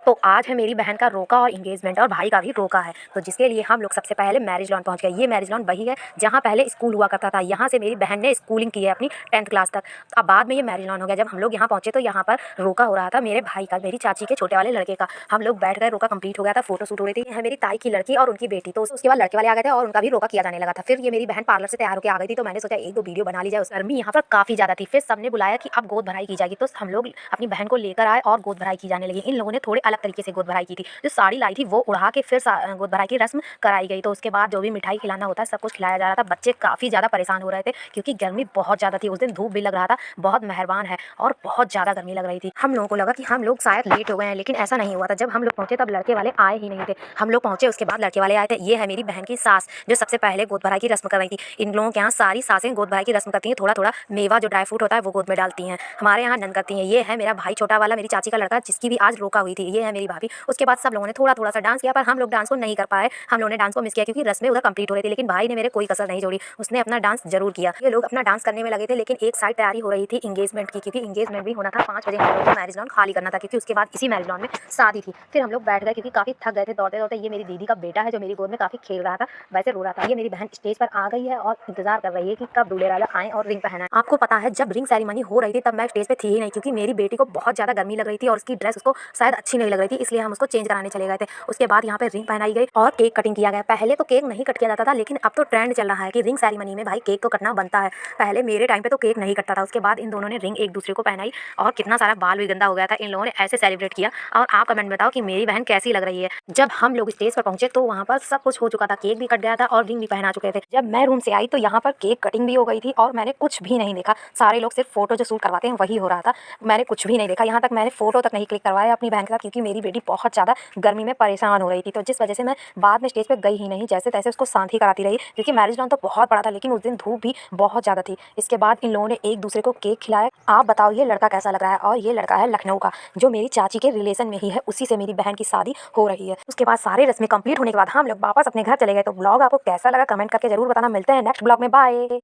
तो आज है मेरी बहन का रोका और इंगेजमेंट और भाई का भी रोका है। तो जिसके लिए हम लोग सबसे पहले मैरिज लॉन पहुंच गए। ये मैरिज लॉन वही है जहां पहले स्कूल हुआ करता था। यहाँ से मेरी बहन ने स्कूलिंग की है अपनी 10th क्लास तक। अब बाद में ये मैरिज लॉन हो गया। जब हम लोग यहाँ पहुंचे तो यहाँ पर रोका हो रहा था मेरे भाई का, मेरी चाची के छोटे वाले लड़के का। हम लोग बैठ गए, रोका कंप्लीट हो गया था, फोटो शूट हो रही थी। है मेरी ताई की लड़की और उनकी बेटी। तो उसके बाद लड़के वाले आ गए थे और उनका भी रोका किया जाने लगा था। फिर ये मेरी बहन पार्लर से तैयार होकर आ गई थी, तो मैंने सोचा एक दो वीडियो बना ली जाए। गर्मी यहाँ पर काफी ज्यादा थी। फिर सबने बुलाया कि अब गोद भराई की जाएगी, तो हम लोग अपनी बहन को लेकर आए और गोद भराई की जाने लगी। इन लोगों ने थोड़े अलग तरीके से गोद भराई की थी। जो साड़ी लाई थी वो उड़ा के फिर गोद भराई की रस्म कराई गई। तो उसके बाद जो भी मिठाई खिलाना होता है सब कुछ खिलाया जा रहा था। बच्चे काफ़ी ज़्यादा परेशान हो रहे थे क्योंकि गर्मी बहुत ज़्यादा थी। उस दिन धूप भी लग रहा था, बहुत मेहरबान है और बहुत ज़्यादा गर्मी लग रही थी। हम लोगों को लगा कि हम लोग शायद लेट हो गए हैं, लेकिन ऐसा नहीं हुआ था। जब हम लोग पहुंचे तब लड़के वाले आए ही नहीं थे। हम लोग पहुंचे उसके बाद लड़के वाले आए थे। ये है मेरी बहन की सास जो सबसे पहले गोद भराई की रस्म कर रही थी। इन लोगों के यहाँ सारी सासें गोद भराई की रस्म करती हैं। थोड़ा थोड़ा मेवा जो ड्राई फ्रूट होता है वो गोद में डालती हैं। हमारे यहाँ नन करती हैं। ये है मेरा भाई छोटा वाला, मेरी चाची का लड़का, जिसकी भी आज रोका हुई थी। ये है मेरी भाभी। उसके बाद सब लोगों ने थोड़ा थोड़ा सा डांस किया, पर हम लोग डांस को नहीं कर पाए। हम लोगों ने डांस को मिस किया क्योंकि रस्में उधर कंप्लीट हो रही थी। लेकिन भाई ने मेरे कोई कसर नहीं छोड़ी, उसने अपना डांस जरूर किया। ये लोग अपना डांस करने में लगे थे, लेकिन एक साइड तैयारी हो रही थी इंगेजमेंट की, क्योंकि इंगेजमेंट भी होना था 5 बजे। हम लोगों को मैरिज लॉन खाली करना था क्योंकि उसके बाद इसी मैरिज लॉन में शादी थी। फिर हम लोग बैठ गए क्योंकि काफी थक गए थे दौड़ते दौड़ते। ये मेरी दीदी का बेटा है जो मेरी गोद में काफी खेल रहा था, वैसे रो रहा था। ये मेरी बहन स्टेज पर आ गई है और इंतजार कर रही है कि कब दूल्हे वाला आए और रिंग पहनाए। आपको पता है जब रिंग सेरेमनी हो रही थी तब मैं स्टेज पे थी ही नहीं, क्योंकि मेरी बेटी को बहुत ज्यादा गर्मी लग रही थी और उसकी ड्रेस उसको शायद अच्छी नहीं लग रही थी, इसलिए हम उसको चेंज कराने चले गए थे। उसके बाद यहाँ पे रिंग पहनाई गई और केक कटिंग किया गया। पहले तो केक नहीं कट किया जाता था, लेकिन अब तो ट्रेंड चल रहा है कि रिंग सेरेमनी में भाई केक तो कटना बनता है। पहले मेरे टाइम पे तो केक नहीं कटता था। उसके बाद इन दोनों ने रिंग एक दूसरे को पहनाई और कितना सारा बाल भी गंदा हो गया था। इन लोगों ने ऐसे सेलिब्रेट किया। और आप कमेंट बताओ कि मेरी बहन कैसी लग रही है। जब हम लोग स्टेज पर पहुंचे तो वहाँ पर सब कुछ हो चुका था, केक भी कट गया था और रिंग भी पहना चुके थे। जब मैं रूम से आई तो यहाँ पर केक कटिंग भी हो गई थी और मैंने कुछ भी नहीं देखा। सारे लोग सिर्फ फोटो जो शूट करवाते हैं वही हो रहा था। मैंने कुछ भी नहीं देखा। यहाँ तक मैंने फोटो तक नहीं क्लिक करवाया अपनी बहन के साथ, क्योंकि मेरी बेटी बहुत ज़्यादा गर्मी में परेशान हो रही थी। तो जिस वजह से मैं बाद में स्टेज पर गई ही नहीं, जैसे तैसे उसको शांति कराती रही, क्योंकि मैरिज लॉन तो बहुत बड़ा था लेकिन उस दिन धूप भी बहुत ज़्यादा थी। इसके बाद इन लोगों ने एक दूसरे को केक खिलाया। आप बताओ ये लड़का कैसा लग रहा है। और ये लड़का है लखनऊ का, जो मेरी चाची के रिलेशन में ही है, उसी से मेरी बहन की शादी हो रही है। उसके बाद सारे रस्में कंप्लीट होने के बाद हम लोग वापस अपने घर चले गए। तो ब्लॉग आपको कैसा लगा कमेंट करके जरूर बताना। मिलते हैं नेक्स्ट ब्लॉग में, बाय।